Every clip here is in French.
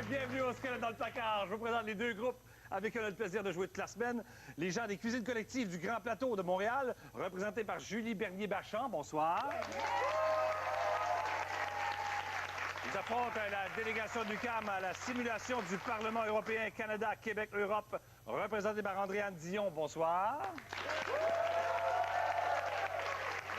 bienvenue au Squelette dans le placard. Je vous présente les deux groupes avec qui on a le plaisir de jouer toute la semaine. Les gens des cuisines collectives du Grand Plateau de Montréal, représentés par Julie Bernier-Bachand. Bonsoir. Ils affrontent la délégation du CAM à la simulation du Parlement européen Canada, Québec, Europe, représentée par Andréane Dion. Bonsoir.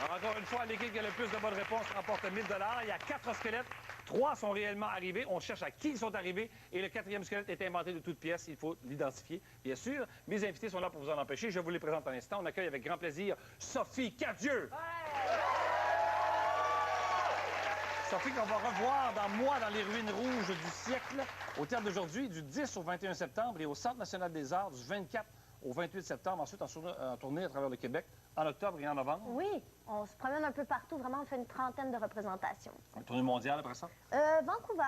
Alors, encore une fois, l'équipe qui a le plus de bonnes réponses remporte 1 000 $. Il y a 4 squelettes. 3 sont réellement arrivés. On cherche à qui ils sont arrivés. Et le 4e squelette est inventé de toutes pièces. Il faut l'identifier, bien sûr. Mes invités sont là pour vous en empêcher. Je vous les présente un instant. On accueille avec grand plaisir Sophie Cadieux. Sophie, qu'on va revoir dans Moi, dans les ruines rouges du siècle, au terme d'aujourd'hui, du 10 au 21 septembre, et au Centre national des arts, du 24 au 28 septembre. Ensuite, en tournée à travers le Québec, en octobre et en novembre. Oui, on se promène un peu partout. Vraiment, on fait une trentaine de représentations. Une tournée mondiale après ça? Vancouver,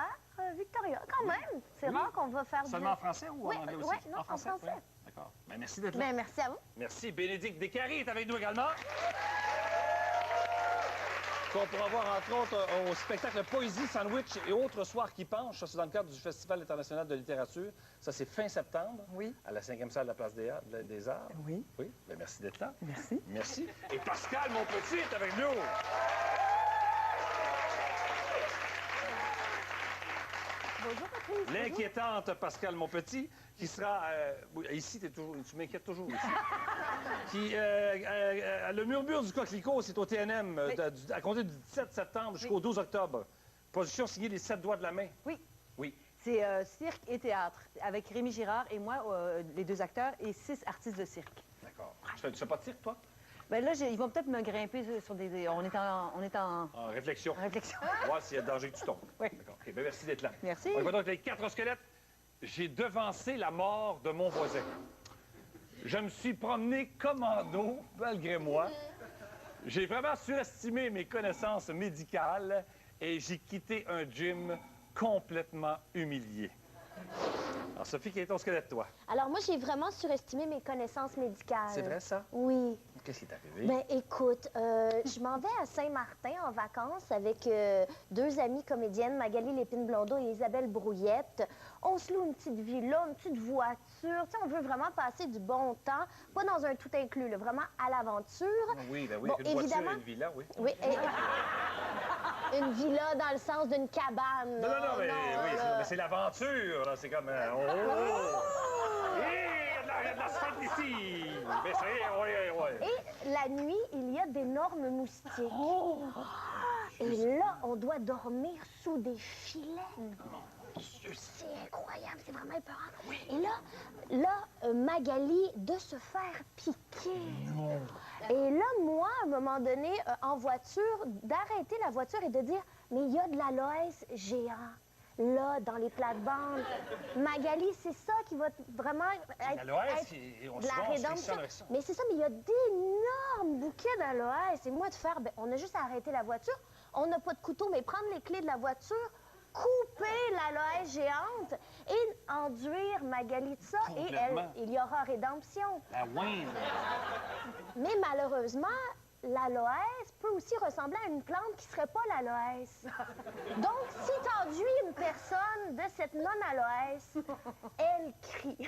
Victoria, quand même. C'est rare qu'on va faire Seulement en français ou oui, en anglais aussi? Oui, non, en français. Oui. D'accord. Bien, merci d'être là. Bien, merci à vous. Merci. Bénédicte Descaries est avec nous également. Qu'on pourra voir, entre autres, au spectacle Poésie, Sandwich et autres soirs qui penchent. Ça, c'est dans le cadre du Festival international de littérature. Ça, c'est fin septembre. Oui. À la 5e salle de la Place des Arts. Oui. Oui. Bien, merci d'être là. Merci. Merci. Et Pascal Monpetit est avec nous. Bonjour, Patrice. L'inquiétante Pascal Monpetit, qui sera... ici, tu m'inquiètes toujours ici. Le murmure du coquelicot, c'est au TNM, à compter du 17 septembre jusqu'au 12 octobre. Position signée les 7 doigts de la main. Oui. Oui. C'est cirque et théâtre, avec Rémi Girard et moi, les 2 acteurs, et 6 artistes de cirque. D'accord. Tu fais pas de cirque, toi? Bien là, ils vont peut-être me grimper sur des... On est en réflexion. En réflexion. Voir s'il y a danger que tu tombes. Oui. D'accord. OK, bien, merci d'être là. Merci. On y va donc avec les 4 squelettes. J'ai devancé la mort de mon voisin. Je me suis promené commando, malgré moi. J'ai vraiment surestimé mes connaissances médicales et j'ai quitté un gym complètement humilié. Alors, Sophie, quel est ton squelette, toi? Alors, moi, j'ai vraiment surestimé mes connaissances médicales. C'est vrai, ça? Oui. Qu'est-ce qui est arrivé? Ben, écoute, je m'en vais à Saint-Martin en vacances avec 2 amies comédiennes, Magali Lépine-Blondeau et Isabelle Brouillette. On se loue une petite villa, une petite voiture. Tu sais, on veut vraiment passer du bon temps, pas dans un tout inclus, là, vraiment à l'aventure. Oui, ben oui, bon, une voiture évidemment, et une villa, oui. Oui, une villa dans le sens d'une cabane. Non, mais oui, là. mais c'est l'aventure, là. C'est comme... Il y a de l'asphalte ici! Mais c'est... Oui. Et la nuit, il y a d'énormes moustiques. Et là, on doit dormir sous des filets. C'est incroyable, c'est vraiment épeurant. Et là, Magali, de se faire piquer. Non. Et là, moi, à un moment donné, en voiture, d'arrêter la voiture et de dire, mais il y a de l'aloès géant. Là, dans les plates-bandes. Magali, c'est ça qui va vraiment être L'aloès, on se la rédemption. avec ça. Mais c'est ça, mais il y a d'énormes bouquets d'aloès. Et moi, de faire, ben, on a juste à arrêter la voiture. On n'a pas de couteau, mais prendre les clés de la voiture, couper l'aloès géante et enduire Magali de ça. Et il y aura rédemption. La ouine. Mais malheureusement, l'aloès peut aussi ressembler à une plante qui serait pas l'aloès. Donc, si t'enduis une personne de cette non-aloès, elle crie.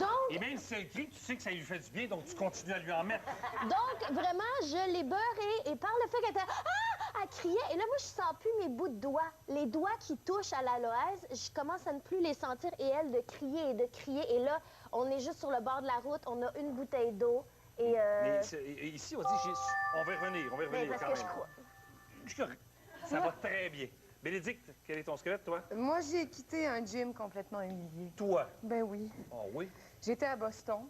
Donc, Et même si elle crie, tu sais que ça lui fait du bien, donc tu continues à lui en mettre. donc vraiment, je l'ai beurrée et par le fait qu'elle était... Ah! Elle criait. Et là, moi, je sens plus mes bouts de doigts. Les doigts qui touchent à l'aloès, je commence à ne plus les sentir. Et elle, de crier et de crier. Et là, on est juste sur le bord de la route. On a une bouteille d'eau. Et Mais ici, on dit, on va y revenir, mais parce quand que même. je crois... Je suis correct. Ça va très bien. Bénédicte, quel est ton squelette, toi? Moi, j'ai quitté un gym complètement humilié. Toi? Ben oui. Oh oui? J'étais à Boston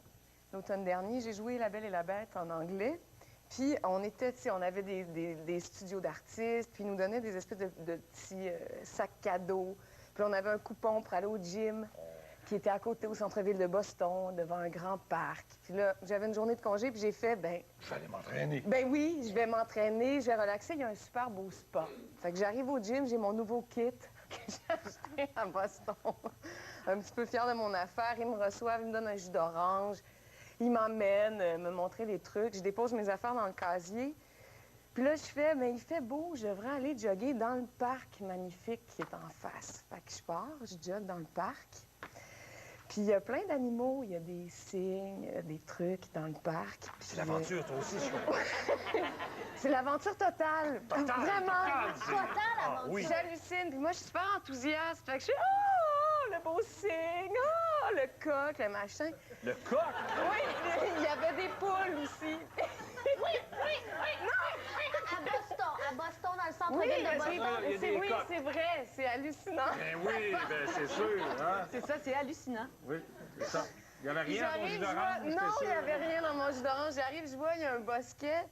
l'automne dernier. J'ai joué La Belle et la Bête en anglais. Puis on était, tu sais, on avait des studios d'artistes, puis ils nous donnaient des espèces de petits sacs cadeaux. Puis on avait un coupon pour aller au gym qui était à côté au centre-ville de Boston, devant un grand parc. Puis là, j'avais une journée de congé, puis j'ai fait, Je vais aller m'entraîner. ben oui, je vais m'entraîner, je vais relaxer. Il y a un super beau spa. Fait que j'arrive au gym, j'ai mon nouveau kit que j'ai acheté à Boston. Un petit peu fière de mon affaire. Ils me reçoivent, ils me donnent un jus d'orange. Ils m'emmènent me montrer des trucs. Je dépose mes affaires dans le casier. Puis là, je fais, mais il fait beau, je devrais aller jogger dans le parc magnifique qui est en face. Fait que je pars, je jogue dans le parc. Puis il y a plein d'animaux, il y a des cygnes, des trucs dans le parc. C'est l'aventure, toi aussi, je crois. C'est l'aventure totale. Vraiment. Total aventure. oui. J'hallucine. Puis moi, je suis super enthousiaste. Fait que je suis, oh, le beau cygne, oh, le coq, le machin. Le coq! Oui, il y avait des poules aussi. À Boston, dans le Oui, centre-ville de mais Boston. il y a des oui, coqs. c'est vrai, c'est hallucinant. Ben oui, ben c'est sûr, hein? C'est ça, c'est hallucinant. Oui, c'est ça. Il y avait rien dans ton jus J'arrive, je vois... d'orange, Non, il c'était n'y sûr. avait rien dans mon jus d'orange. J'arrive, je vois, il y a un bosquet.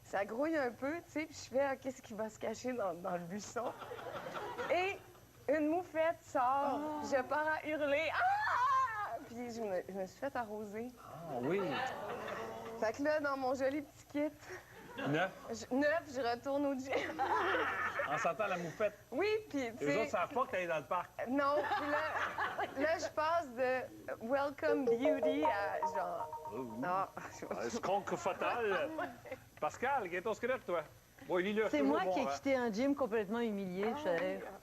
Ça grouille un peu, tu sais, puis je fais, ah, qu'est-ce qui va se cacher dans le buisson? Et une moufette sort. Puis je pars à hurler. Ah! Puis je me suis fait arroser. Ah oui. Fait que là, dans mon joli petit kit, 9. je retourne au gym. En sentant la moufette. Oui, puis tu Les autres sais... savent pas que t'allais dans le parc. Non, puis là, je passe de Welcome Beauty à genre... Ah, Escroc fatal. Pascal, quel est ton squelette, toi? Bon, lis-le. C'est toujours moi bon, qui ai hein? quitté un gym complètement humilié.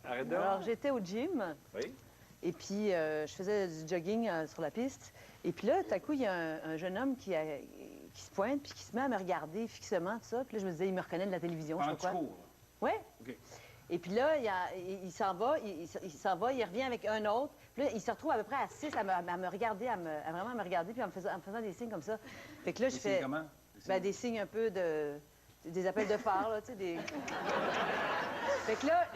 Arrête donc. Alors, j'étais au gym. Oui. Et puis, je faisais du jogging sur la piste. Et puis là, tout à coup, il y a un jeune homme qui se pointe puis qui se met à me regarder fixement, tout ça. Puis là, je me disais, il me reconnaît de la télévision, je Pendant sais que pas tu quoi. cours. Ouais. OK. Et puis là, il s'en va, il s'en va, il revient avec un autre. Puis là, il se retrouve à peu près à 6 à me regarder, à vraiment me regarder, puis en me faisant des signes comme ça. Fait que là, je fais... Comment? Ben, des signes un peu des appels de phare, là, tu sais, des... Fait que là,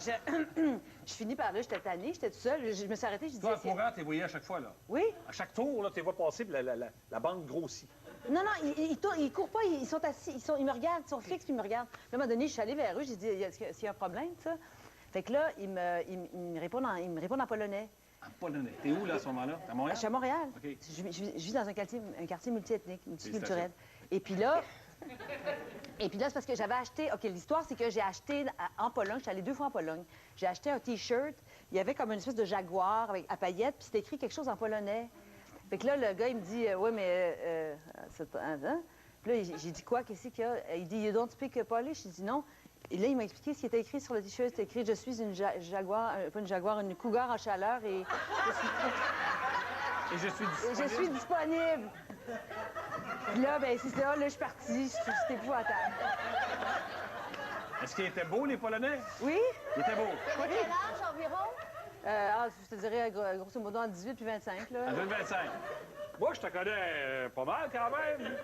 je finis par là, j'étais tannée, j'étais toute seule, je me suis arrêtée, je disais... Toi, en courant, t'es voyé à chaque fois, là. Oui? À chaque tour, là, t'es vois passer, puis la bande grossit. Non, ils courent pas, ils sont assis, ils me regardent, ils sont fixes, puis ils me regardent. Puis à un moment donné, je suis allée vers eux, j'ai dit, est-ce qu'il y a un problème, ça? Fait que là, ils me répondent en polonais. En polonais. T'es où, là, à ce moment-là? T'es à Montréal? Je suis à Montréal. OK. Je vis dans un quartier multiethnique, multiculturel. Félicitations. Et puis là, c'est parce que j'avais acheté... OK, l'histoire, c'est que j'ai acheté en Pologne, je suis allée 2 fois en Pologne. J'ai acheté un T-shirt, il y avait comme une espèce de jaguar à paillettes, puis c'était écrit quelque chose en polonais. Fait que là, le gars, il me dit, ouais, mais... hein? Puis là, j'ai dit quoi? Qu'est-ce qu'il y a? Il dit, you don't speak Polish? J'ai dit non. Et là, il m'a expliqué ce qui était écrit sur le T-shirt. C'était écrit, je suis une jaguar, pas une jaguar, une cougar en chaleur et Et je suis disponible. je suis disponible. Puis là, ben c'est ça, là, je suis partie. C'était épouvantable. Est-ce qu'ils étaient beaux, les Polonais? Oui? Ils étaient beaux. T'avais quel âge environ? Je te dirais, grosso modo, entre 18 puis 25, là. À 25. Moi, je te connais pas mal, quand même.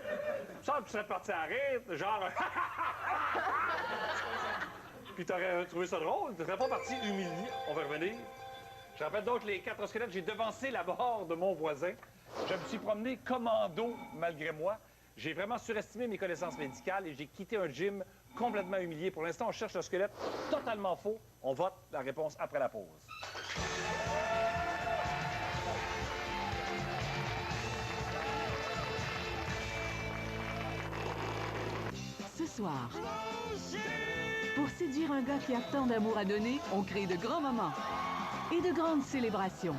Il me semble que tu serais parti à rire, genre... Puis t'aurais trouvé ça drôle. Tu serais pas parti humilié. On va revenir. Je rappelle donc les 4 squelettes. J'ai devancé la mort de mon voisin. Je me suis promené commando, malgré moi. J'ai vraiment surestimé mes connaissances médicales et j'ai quitté un gym complètement humilié. Pour l'instant, on cherche le squelette totalement faux. On vote la réponse après la pause. Ce soir, pour séduire un gars qui a tant d'amour à donner, on crée de grands moments et de grandes célébrations.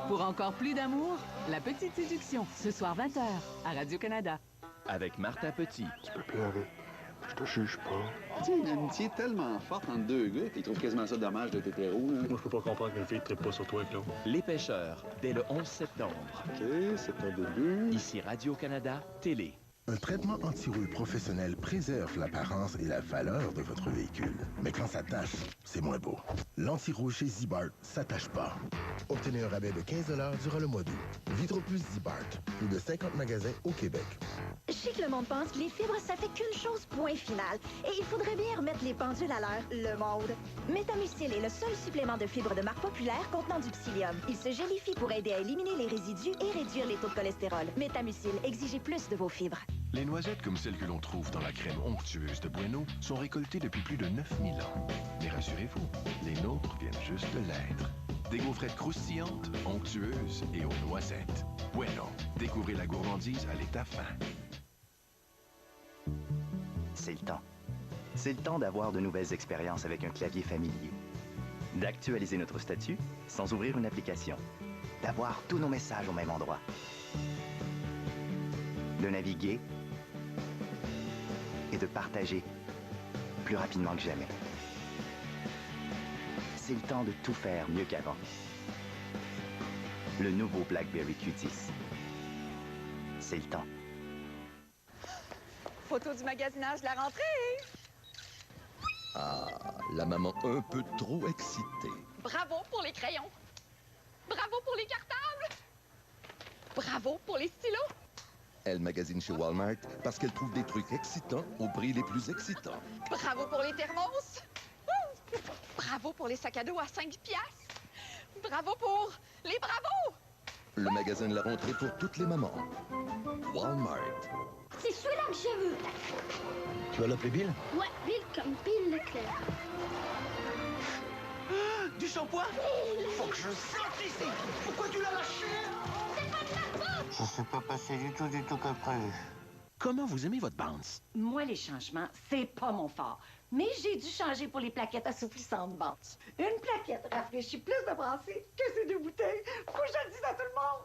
Pour encore plus d'amour, La Petite Séduction, ce soir 20h, à Radio-Canada. Avec Martin Petit, Tu peux pleurer. Je te juge pas. Tu sais, une amitié tellement forte entre deux gars qu'ils trouvent quasiment ça dommage d'être hétéro. Là. Moi, je peux pas comprendre qu'une fille ne tripe pas sur toi, Claude. Les pêcheurs, dès le 11 septembre. OK, c'est un début. Ici Radio-Canada, télé. Un traitement anti-rouille professionnel préserve l'apparence et la valeur de votre véhicule. Mais quand ça tâche, c'est moins beau. L'anti-rouille chez Zibart s'attache pas. Obtenez un rabais de 15 $ durant le mois d'août. Vitroplus Zibart. Plus de 50 magasins au Québec. Je sais que le monde pense que les fibres, ça fait qu'une chose, point final. Et il faudrait bien remettre les pendules à l'heure, le monde. Métamucil est le seul supplément de fibres de marque populaire contenant du psyllium. Il se gélifie pour aider à éliminer les résidus et réduire les taux de cholestérol. Métamucil, exigez plus de vos fibres. Les noisettes comme celles que l'on trouve dans la crème onctueuse de Bueno sont récoltées depuis plus de 9000 ans. Mais rassurez-vous, les nôtres viennent juste de l'être. Des gaufrettes croustillantes, onctueuses et aux noisettes. Bueno, découvrez la gourmandise à l'état fin. C'est le temps. C'est le temps d'avoir de nouvelles expériences avec un clavier familier. D'actualiser notre statut sans ouvrir une application. D'avoir tous nos messages au même endroit. De naviguer et de partager plus rapidement que jamais. C'est le temps de tout faire mieux qu'avant. Le nouveau BlackBerry Q10. C'est le temps. Photo du magasinage de la rentrée. Ah, la maman un peu trop excitée. Bravo pour les crayons. Bravo pour les cartables. Bravo pour les stylos. Elle magasine chez Walmart parce qu'elle trouve des trucs excitants au prix les plus excitants. Bravo pour les thermos. Ouh! Bravo pour les sacs à dos à 5 piastres. Bravo pour les bravos. Le magasin de la rentrée pour toutes les mamans. Walmart. C'est celui-là que je veux. Tu vas l'appeler Bill? Ouais, Bill comme Bill Leclerc. Du shampoing? Faut que je sorte ici. Pourquoi tu l'as lâché? C'est pas de ma faute. Ça s'est pas passé du tout comme prévu. Comment vous aimez votre bounce? Moi, les changements, c'est pas mon fort. Mais j'ai dû changer pour les plaquettes assouplissantes bounce. Une plaquette rafraîchit plus de brassée que ces 2 bouteilles. Faut que je le dise à tout le monde.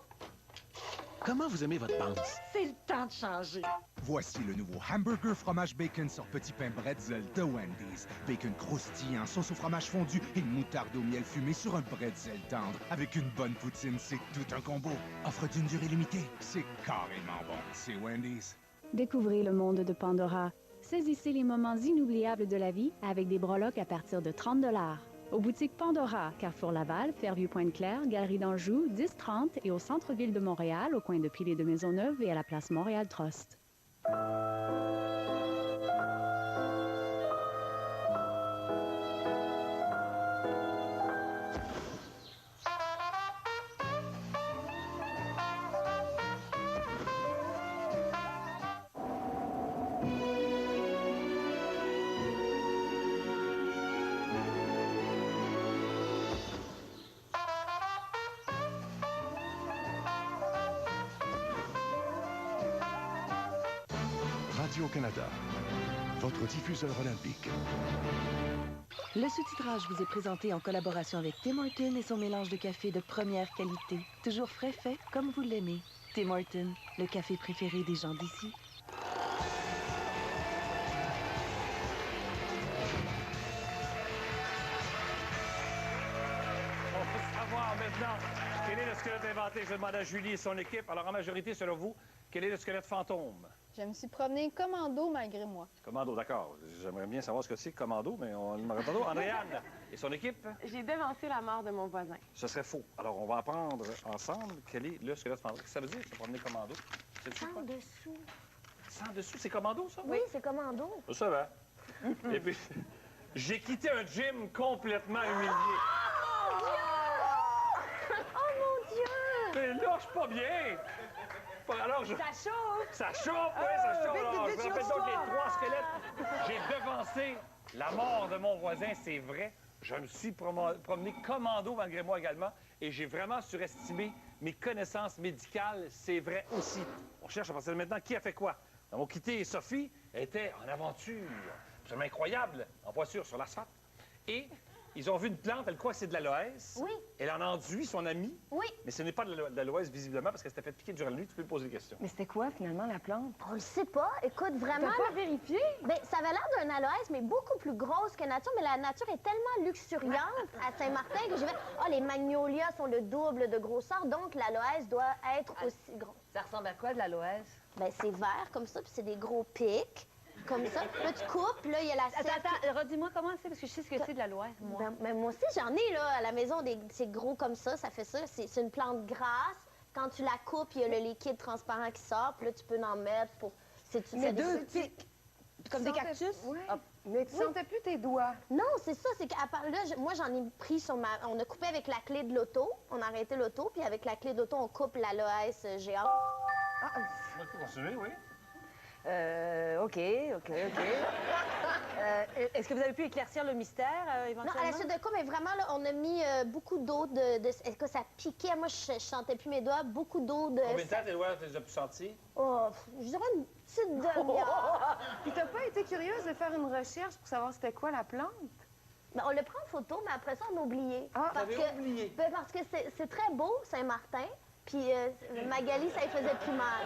Comment vous aimez votre bounce? C'est le temps de changer. Voici le nouveau hamburger fromage bacon sur petit pain bretzel de Wendy's. Bacon croustillant, sauce au fromage fondu et une moutarde au miel fumé sur un bretzel tendre. Avec une bonne poutine, c'est tout un combo. Offre d'une durée limitée, c'est carrément bon. C'est Wendy's. Découvrez le monde de Pandora. Saisissez les moments inoubliables de la vie avec des breloques à partir de 30 $. Aux boutiques Pandora, Carrefour Laval, Fairview-Pointe-Claire, Galerie d'Anjou, 10-30 et au centre-ville de Montréal, au coin de Pilé de Maisonneuve et à la place Montréal-Trust. Radio-Canada, votre diffuseur olympique. Le sous-titrage vous est présenté en collaboration avec Tim Hortons et son mélange de café de première qualité. Toujours frais fait comme vous l'aimez. Tim Hortons, le café préféré des gens d'ici. On peut savoir maintenant quel est le squelette inventé. Je demande à Julie et son équipe. Alors, en majorité, selon vous, quel est le squelette fantôme? Je me suis promenée commando malgré moi. Commando, d'accord. J'aimerais bien savoir ce que c'est, commando, mais on le demandera tantôt. Andréane et son équipe? J'ai devancé la mort de mon voisin. Ce serait faux. Alors, on va apprendre ensemble quel est le squelette fantôme. Qu'est-ce que ça veut dire, se promener commando? Sans dessous. Sans dessous, c'est commando, ça? Oui, c'est commando. Ça va. Et puis, j'ai quitté un gym complètement humilié. Oh mon Dieu! Mais là, je suis pas bien. Alors, Ça chauffe! Ça chauffe, oui, ça chauffe. vite, Alors, vite, je vite, me rappelle sur donc les l'histoire. 3 squelettes. J'ai devancé la mort de mon voisin, c'est vrai. Je me suis promené commando malgré moi également. Et j'ai vraiment surestimé mes connaissances médicales, c'est vrai aussi. On cherche à partir de maintenant qui a fait quoi. Nous avons quitté Sophie, elle était en aventure, absolument incroyable, en voiture sur l'asphalte. Et ils ont vu une plante, elle croit que c'est de l'aloès. Oui. Elle en enduit son ami. Oui. Mais ce n'est pas de l'aloès, visiblement, parce qu'elle s'était fait piquer durant la nuit. Tu peux lui poser des questions. Mais c'était quoi, finalement, la plante? On le sait pas. Écoute, vraiment... T'as pas vérifié? Ben, ça avait l'air d'un aloès, mais beaucoup plus grosse que nature. Mais la nature est tellement luxuriante à Saint-Martin que j'ai fait... Ah, les magnolias sont le double de grosseur, donc l'aloès doit être aussi gros. Ça ressemble à quoi, de l'aloès? Ben, c'est vert comme ça, puis c'est des gros pics. Comme ça. Là, tu coupes, là, il y a la Attends, redis-moi comment c'est, parce que je sais ce que c'est de l'aloès, moi. Ben, moi aussi, j'en ai, là, à la maison, c'est gros comme ça fait ça. C'est une plante grasse. Quand tu la coupes, il y a le liquide transparent qui sort, puis là, tu peux en mettre pour... Mais deux pics, comme des cactus? Oui. Mais tu sentais plus tes doigts. Non, c'est ça, c'est qu'à part là, moi, j'en ai pris sur ma... On a coupé avec la clé de l'auto, on a arrêté l'auto, puis avec la clé d'auto, on coupe l'aloès géant. Moi, je peux continuer, oui. OK. Est-ce que vous avez pu éclaircir le mystère, éventuellement? Non, à la suite de quoi, mais vraiment, là, on a mis beaucoup d'eau Est-ce que ça piquait? Moi, je sentais plus mes doigts. Beaucoup d'eau de... Combien de temps tes doigts, tu les as pu sentir? Oh, je dirais une petite demi-heure. Puis t'as pas été curieuse de faire une recherche pour savoir c'était quoi la plante? Ben, on le prend en photo, mais après ça, on a oublié. Ah, parce t'avais oublié. Ben, parce que c'est très beau, Saint-Martin, Puis Magali, ça lui faisait plus mal.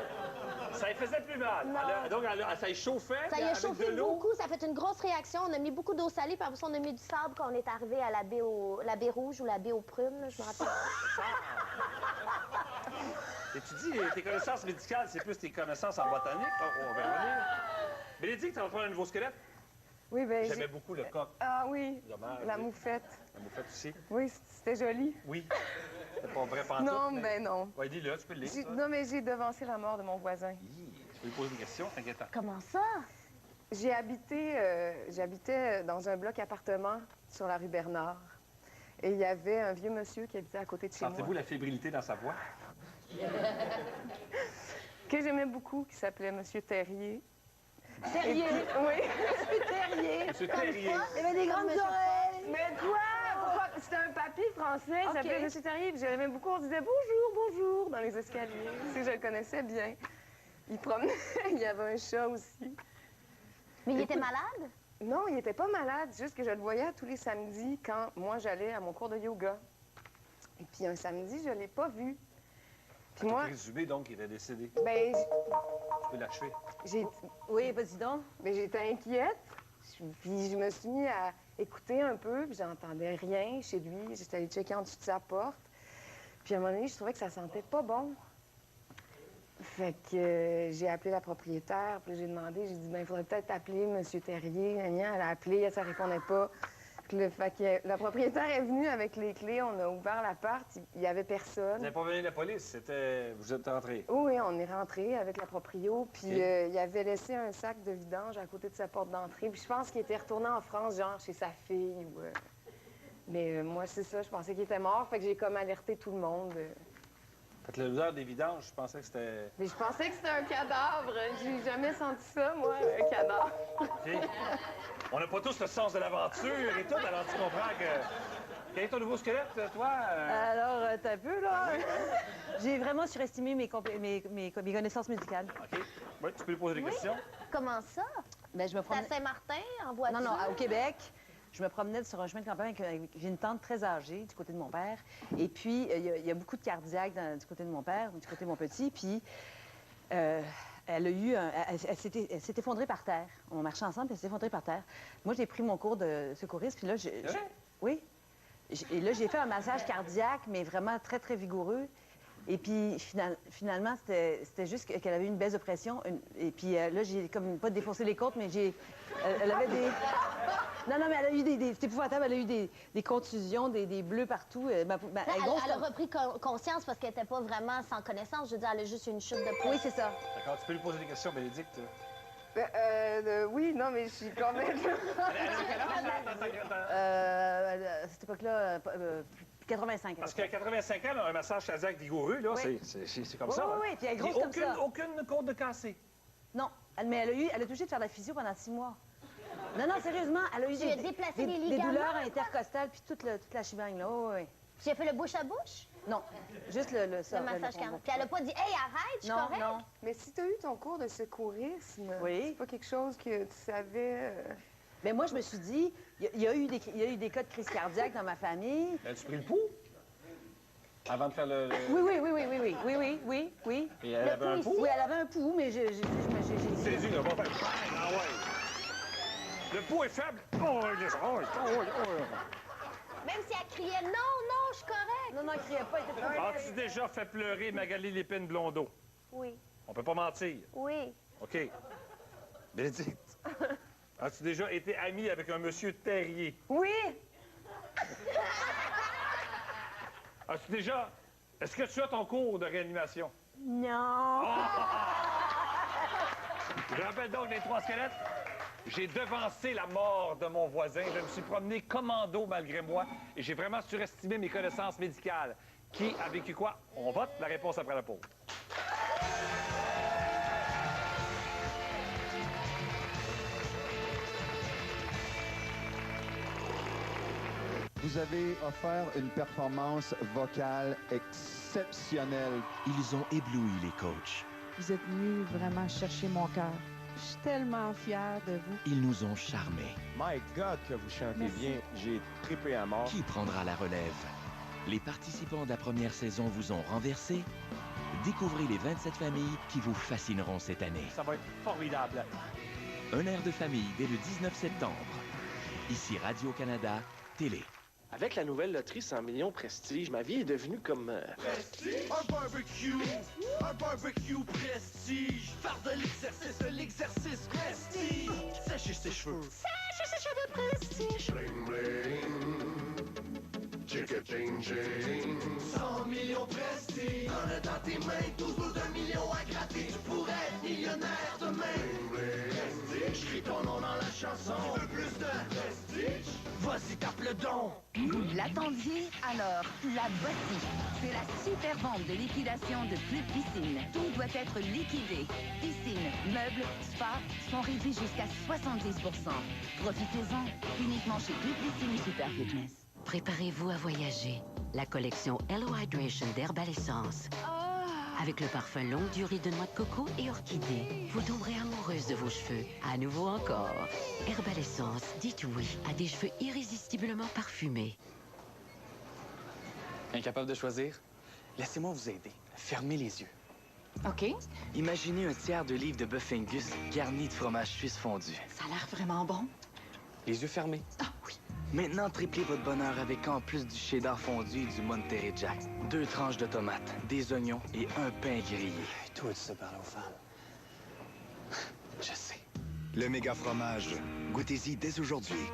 Ça lui faisait plus mal. Non. Donc, ça y chauffait. Ça y a avec chauffé de l'eau. beaucoup, ça a fait une grosse réaction. On a mis beaucoup d'eau salée, puis après ça, on a mis du sable quand on est arrivé à la baie rouge ou la baie aux prunes, là, je me rappelle. Et tu dis, tes connaissances médicales, c'est plus tes connaissances en botanique. On va revenir. Bénédicte, tu vas prendre un nouveau squelette? Oui, bien. J'aimais beaucoup le coq. Ah oui, Dommage, la oui. moufette. La moufette aussi? Oui, c'était joli. Oui. C'était pas vrai pantoute. Non, mais... ben non. Ouais, dis-le, tu peux le lire. Non, mais j'ai devancé la mort de mon voisin. Tu peux lui poser une question, t'inquiète. Comment ça? J'habitais dans un bloc appartement sur la rue Bernard. Et il y avait un vieux monsieur qui habitait à côté de chez moi. Sentez-vous la fébrilité dans sa voix? Que j'aimais beaucoup, qui s'appelait Monsieur Terrier. Terrier? Oui. Monsieur Terrier. Monsieur Terrier. Il avait des grandes oreilles. Mais quoi? Pourquoi? C'était un papy français, il OK. s'appelait Monsieur Terrier. Puis j'aimais beaucoup, on disait bonjour, bonjour dans les escaliers. Tu sais, je le connaissais bien. Il promenait, il y avait un chat aussi. Mais il était malade? Non, il était pas malade, juste que je le voyais tous les samedis quand moi j'allais à mon cours de yoga. Et puis un samedi, je l'ai pas vu. Puis moi, Résumé, donc, il était décédé. ben, Tu peux l'achever. Oui, vas-y donc. Ben, j'étais inquiète. Puis je me suis mis à écouter un peu, puis j'entendais rien chez lui. J'étais allée checker en dessous de sa porte. Puis à un moment donné, je trouvais que ça sentait pas bon. Fait que j'ai appelé la propriétaire, puis j'ai demandé, j'ai dit, ben il faudrait peut-être appeler M. Terrier. Elle a appelé, ça répondait pas. Fait que la propriétaire est venue avec les clés, on a ouvert l'appart, il y avait personne. Vous n'avez pas venu la police, c'était... Vous êtes rentré. Oui, on est rentré avec la proprio, puis il avait laissé un sac de vidange à côté de sa porte d'entrée. Puis je pense qu'il était retourné en France, genre chez sa fille. Ou, mais moi, c'est ça, je pensais qu'il était mort, fait que j'ai comme alerté tout le monde. Fait que l'odeur des vidanges, je pensais que c'était... Mais je pensais que c'était un cadavre. J'ai jamais senti ça, moi, un cadavre. OK. On n'a pas tous le sens de l'aventure et tout, alors tu comprends que... Quel est ton nouveau squelette, toi? Alors, t'as peu, là? J'ai vraiment surestimé mes connaissances médicales. OK. Oui, tu peux lui poser des questions. Comment ça? Ben, je me C'est promenais... à Saint-Martin, en voiture? Non, au Québec. Je me promenais sur un chemin de campagne avec une tante très âgée du côté de mon père. Et puis, il y a beaucoup de cardiaques du côté de mon père, du côté de mon petit. Puis, elle a eu elle s'est effondrée par terre. On marchait ensemble, puis elle s'est effondrée par terre. Moi, j'ai pris mon cours de secouriste, puis là, oui. Et là, j'ai fait un massage cardiaque, mais vraiment très, très vigoureux. Et puis, finalement, c'était juste qu'elle avait eu une baisse de pression. Et puis là, j'ai comme pas défoncé les côtes, mais elle avait des... Non, mais elle a eu c'était épouvantable. Elle a eu des contusions, des bleus partout. Elle a repris conscience parce qu'elle n'était pas vraiment sans connaissance. Je veux dire, elle a juste une chute de pression. Oui, c'est ça. D'accord, tu peux lui poser des questions, Bénédicte. Oui, non, mais je suis quand même... À cette époque-là, 85. Parce qu'à 85 ans, là, un massage cardiaque vigoureux, là, Oui. c'est comme Oui, ça. oui, puis elle est grosse comme ça. Aucune côte de cassée. Non, mais elle a touché de faire de la physio pendant 6 mois. Non, sérieusement, elle a eu des douleurs intercostales, puis toute la chibangue, là. Oh, oui. Puis elle fait le bouche à bouche? Non, juste le massage cardiaque. Puis elle n'a pas dit, hey, arrête, je suis correcte. Non. Mais si tu as eu ton cours de secourisme, oui. c'est pas quelque chose que tu savais... Mais moi, je me suis dit, il y a eu des cas de crise cardiaque dans ma famille. As-tu pris le pouls? Avant de faire le... Oui. Et elle avait un pouls? Oui, elle avait un pouls, mais j'ai... C'est dû, là, bon, faire... Ah ouais. Le pouls est faible. Même si elle criait, non, je suis correcte. Non, elle criait pas, elle était pas... As-tu déjà fait pleurer Magali Lépine-Blondeau? Oui. On peut pas mentir. Oui. OK. Bénédicte, as-tu déjà été amie avec un monsieur Terrier? Oui. As-tu déjà... Est-ce que tu as ton cours de réanimation? Non. Je rappelle donc les 3 squelettes. J'ai devancé la mort de mon voisin. Je me suis promené commando malgré moi et j'ai vraiment surestimé mes connaissances médicales. Qui a vécu quoi? On vote. La réponse après la pause. Vous avez offert une performance vocale exceptionnelle. Ils ont ébloui les coachs. Vous êtes venus vraiment chercher mon cœur. Je suis tellement fière de vous. Ils nous ont charmés. My God, que vous chantez Merci. bien. J'ai trippé à mort. Qui prendra la relève? Les participants de la première saison vous ont renversé. découvrez les 27 familles qui vous fascineront cette année. Ça va être formidable. Un air de famille dès le 19 septembre. Ici Radio-Canada, télé. Avec la nouvelle loterie 100 millions Prestige, ma vie est devenue comme... Prestige? Un barbecue! Un barbecue Prestige! Faire de l'exercice Prestige! Sécher ses cheveux! Sécher ses cheveux Prestige! Bling bling, chicka-ching-ching. 100 millions Prestige! T'en as dans tes mains 12 bouts d'1 million à gratter. Tu pourrais être millionnaire demain! Bling bling, j'cris ton nom dans la chanson. Tu veux plus de Prestige? Vas-y, tape le don! Vous l'attendiez? Alors, la voici. C'est la super vente de liquidation de Club Piscine. Tout doit être liquidé. Piscine, meubles, spa sont réduits jusqu'à 70 %. Profitez-en uniquement chez Club Piscine Super Fitness. Préparez-vous à voyager. La collection Hello Hydration d'Herbal Essence. Avec le parfum longue durée de noix de coco et orchidée, vous tomberez amoureuse de vos cheveux. À nouveau encore. Herbal Essence, dites oui à des cheveux irrésistiblement parfumés. Incapable de choisir? Laissez-moi vous aider. Fermez les yeux. OK. Imaginez un tiers de livre de bœuf Angus garni de fromage suisse fondu. Ça a l'air vraiment bon. Les yeux fermés. Ah oui. Maintenant, triplez votre bonheur avec en plus du cheddar fondu et du Monterey Jack. 2 tranches de tomates, des oignons et un pain grillé. Toi, tu sais parler aux femmes. Je sais. Le méga fromage. Goûtez-y dès aujourd'hui.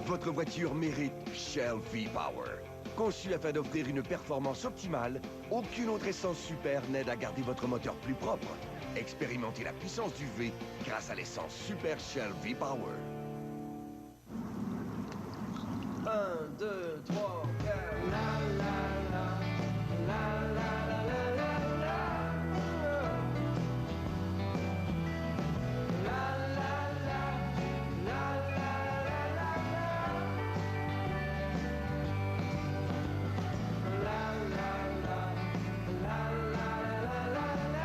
Votre voiture mérite Shell V-Power. Conçue afin d'offrir une performance optimale, aucune autre essence super n'aide à garder votre moteur plus propre. Expérimentez la puissance du V grâce à l'essence Super Shell V-Power. 1, 2, 3, 4. La la la. La la la la la la. La la la. La la la la la. La la la. La la la la la.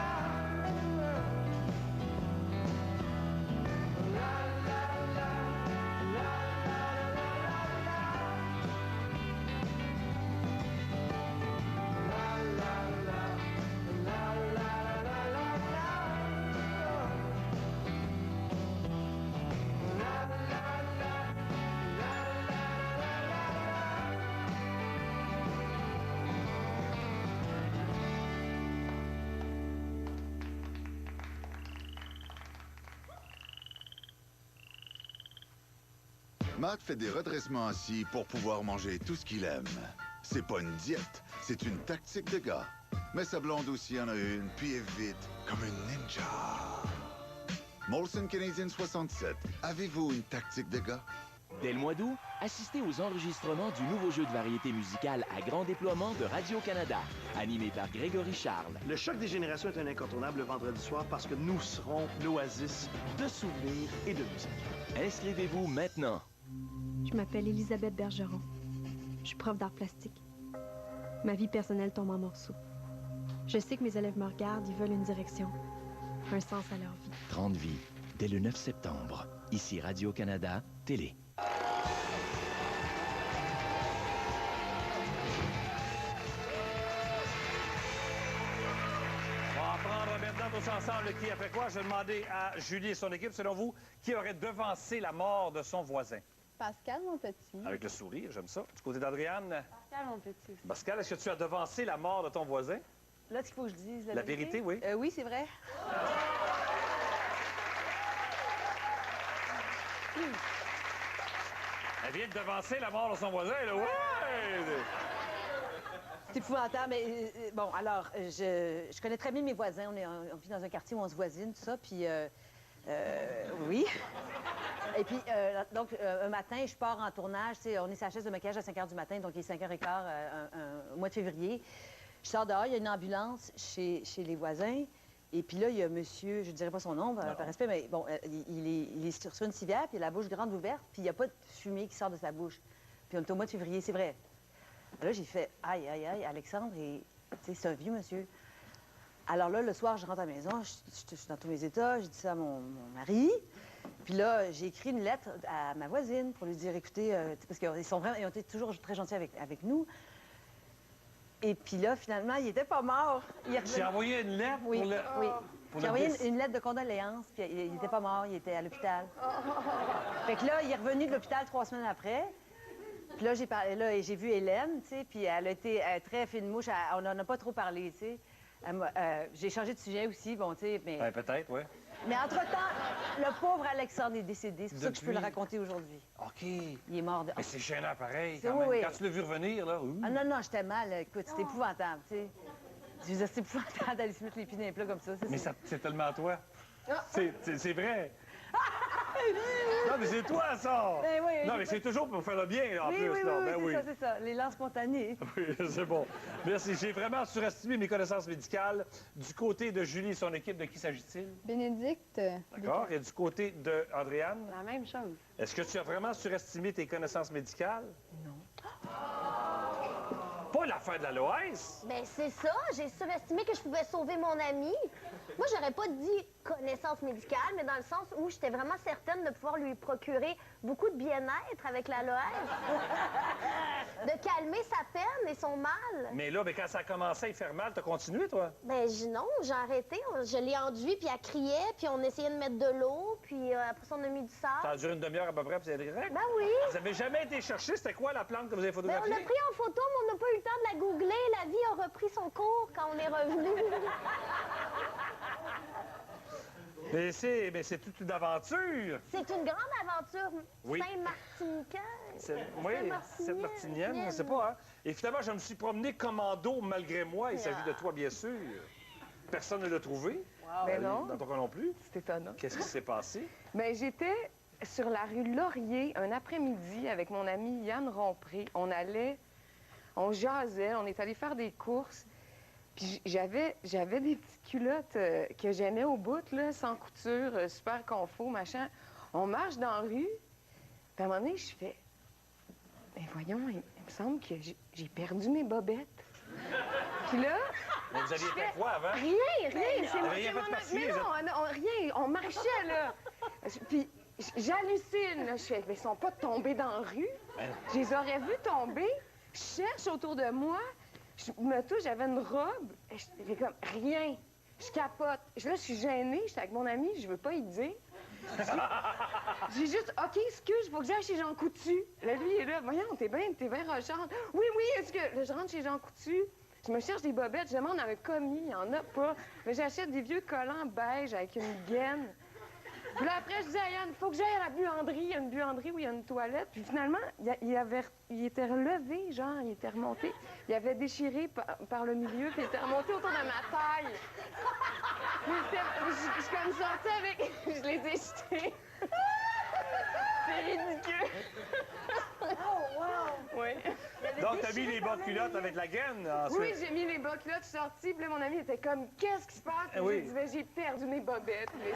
Matt fait des redressements assis pour pouvoir manger tout ce qu'il aime. C'est pas une diète, c'est une tactique de gars. Mais sa blonde aussi en a une, puis est vite, comme une ninja. Molson Canadian 67, avez-vous une tactique de gars? Dès le mois d'août, assistez aux enregistrements du nouveau jeu de variété musicale à grand déploiement de Radio-Canada, animé par Grégory Charles. Le choc des générations est un incontournable le vendredi soir parce que nous serons l'oasis de souvenirs et de musique. Inscrivez-vous maintenant. Je m'appelle Elisabeth Bergeron. Je suis prof d'art plastique. Ma vie personnelle tombe en morceaux. Je sais que mes élèves me regardent, ils veulent une direction, un sens à leur vie. 30 vies, dès le 9 septembre. Ici Radio-Canada, télé. On va apprendre maintenant tous ensemble qui a fait quoi. Je vais demander à Julie et son équipe, selon vous, qui aurait devancé la mort de son voisin? Pascal, mon petit. Avec le sourire, j'aime ça. Du côté d'Adriane? Pascal, mon petit. Pascal, est-ce que tu as devancé la mort de ton voisin? Là, il faut que je dise la vérité, oui. Oui, c'est vrai. Elle vient de devancer la mort de son voisin, là. Ouais! C'est épouvantable, mais bon, alors, je connais très bien mes voisins. On vit dans un quartier où on se voisine, tout ça, puis oui. Et puis, donc, un matin, je pars en tournage, tu sais, on est sur la chaise de maquillage à 5 h du matin, donc il est 5 h 15, au mois de février. Je sors dehors, il y a une ambulance chez les voisins, et puis là, il y a monsieur, je ne dirais pas son nom, par respect, mais bon, il est sur une civière, puis il a la bouche grande ouverte, puis il n'y a pas de fumée qui sort de sa bouche. Puis on est au mois de février, c'est vrai. Là, j'ai fait « Aïe, aïe, aïe, Alexandre, c'est un vieux monsieur. » Alors là, le soir, je rentre à la maison, je suis dans tous mes états, j'ai dit ça à mon mari. Puis là, j'ai écrit une lettre à ma voisine pour lui dire « Écoutez, parce qu'ils ont été toujours très gentils avec nous. » Et puis là, finalement, il était pas mort. Il est J'ai revenu. envoyé une lettre Oui, pour le... oui. pour J'ai le envoyé décès. une lettre de condoléances, puis il était pas mort, il était à l'hôpital. Fait que là, il est revenu de l'hôpital 3 semaines après. Puis là, j'ai parlé, là, et j'ai vu Hélène, tu sais, puis elle a été très fine mouche. On n'en a pas trop parlé, tu sais. J'ai changé de sujet aussi, bon, tu sais, mais... Ben, peut-être, oui. Mais entre-temps, le pauvre Alexandre est décédé. C'est pour ça que je peux le Depuis? raconter aujourd'hui. OK. Il est mort de... Mais c'est gênant pareil, C'est- quand même. oui. Quand tu l'as vu revenir, là... ouh. Ah non, non, j'étais mal. Écoute, c'était épouvantable, tu sais. Je veux dire, c'est épouvantable d'aller se mettre les pieds dans les plats comme ça. Mais c'est tellement toi. Ah. C'est vrai. Non, mais c'est toi, ça! Ben oui, non, mais c'est toujours pour faire le bien, là, en oui, plus. oui, là. oui, Ben oui, oui. c'est ça. L'élan spontané. Oui, c'est bon. Merci. J'ai vraiment surestimé mes connaissances médicales. Du côté de Julie et son équipe, de qui s'agit-il? Bénédicte. D'accord. Et du côté de Andréane? La même chose. Est-ce que tu as vraiment surestimé tes connaissances médicales? Non. Pas l'affaire de la Loès? Ben c'est ça, j'ai surestimé que je pouvais sauver mon ami. Moi, j'aurais pas dit connaissance médicale, mais dans le sens où j'étais vraiment certaine de pouvoir lui procurer beaucoup de bien-être avec la Loès. De calmer sa peine et son mal. Mais là, quand ça a commencé à y faire mal, t'as continué, toi? Ben non, j'ai arrêté. Je l'ai enduit, puis elle criait, puis on essayait de mettre de l'eau, puis après ça, on a mis du sable. Ça a duré une demi-heure à peu près, puis c'est direct? Ben oui. Vous avez jamais été chercher, c'était quoi la plante que vous avez Ben, photographiée? on l'a pris en photo, mais on n'a pas eu le temps de la googler. La vie a repris son cours quand on est revenu. Mais c'est toute une aventure! C'est une grande aventure Oui. Saint-Martinicaine. Oui, cette martinienne, je ne sais pas, hein? Et finalement, je me suis promené commando malgré moi. Il s'agit de toi, bien sûr. Personne ne l'a trouvé. Mais non. Dans ton cas non plus. C'est étonnant. Qu'est-ce qui s'est passé? Bien, j'étais sur la rue Laurier un après-midi avec mon ami Yann Rompré. On jasait, on est allé faire des courses. Puis j'avais des petites culottes que j'aimais au bout, là, sans couture, super confort, machin. On marche dans la rue, puis à un moment donné, je fais... Ben voyons, il me semble que j'ai perdu mes bobettes. Puis là... Mais vous aviez je fait fais, quoi avant? Rien, Vous c'est aviez mon... fait partie, Mais les non, rien, on marchait, là. Puis j'hallucine, là. Je fais, mais ils sont pas tombés dans la rue. Je les aurais vus tomber. Je cherche autour de moi. Je me touche, j'avais une robe. J'ai comme rien. Je capote. Là, je suis gênée. J'étais avec mon ami, je veux pas y dire. J'ai juste, OK, excuse, faut que j'aille chez Jean Coutu. Là, lui, il est là. Voyons, t'es bien rochante. Oui, est-ce que. Là, je rentre chez Jean Coutu. Je me cherche des bobettes. Je demande à un commis, il n'y en a pas. Là, j'achète des vieux collants beige avec une gaine. Puis là, après, je dis à Yann, il faut que j'aille à la buanderie. Il y a une buanderie où il y a une toilette. Puis finalement, il était relevé, genre, il était remonté. Il avait déchiré par le milieu, puis il était remonté autour de ma taille. Je suis comme sortie avec... Je les ai jetés. C'est ridicule. Oh, wow! Oui. Donc, t'as mis les bas de culotte avec la gaine, ensuite? Oui, j'ai mis les bas culottes, je suis sortie, puis là, mon ami était comme, qu'est-ce qui se passe? Puis Oui. j'ai dit, ben, j'ai perdu mes bobettes. Mais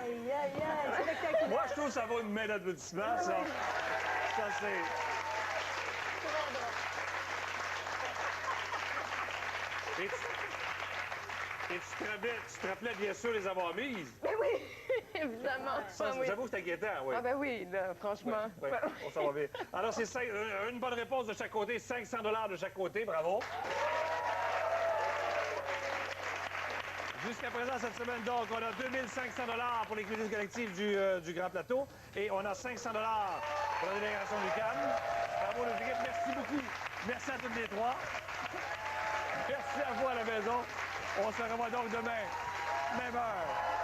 Aïe, aïe, aïe, spectaculaire. Moi, je trouve que ça vaut une main d'applaudissement, ça. Ça, c'est... Et tu te rappelais bien sûr les avoir mises. Ben oui, évidemment. Ça, oui. j'avoue que c'est inquiétant, oui. Ah ben oui, là, franchement. Oui, on s'en va bien. Alors, c'est une bonne réponse de chaque côté, 500 $ de chaque côté, bravo. Jusqu'à présent, cette semaine, donc, on a 2500 $ pour les cuisines collectives du Grand Plateau et on a 500 $ pour la délégation du CAM. Bravo, nos équipes. Merci beaucoup. Merci à toutes les trois. Merci à vous à la maison. On se revoit donc demain, même heure.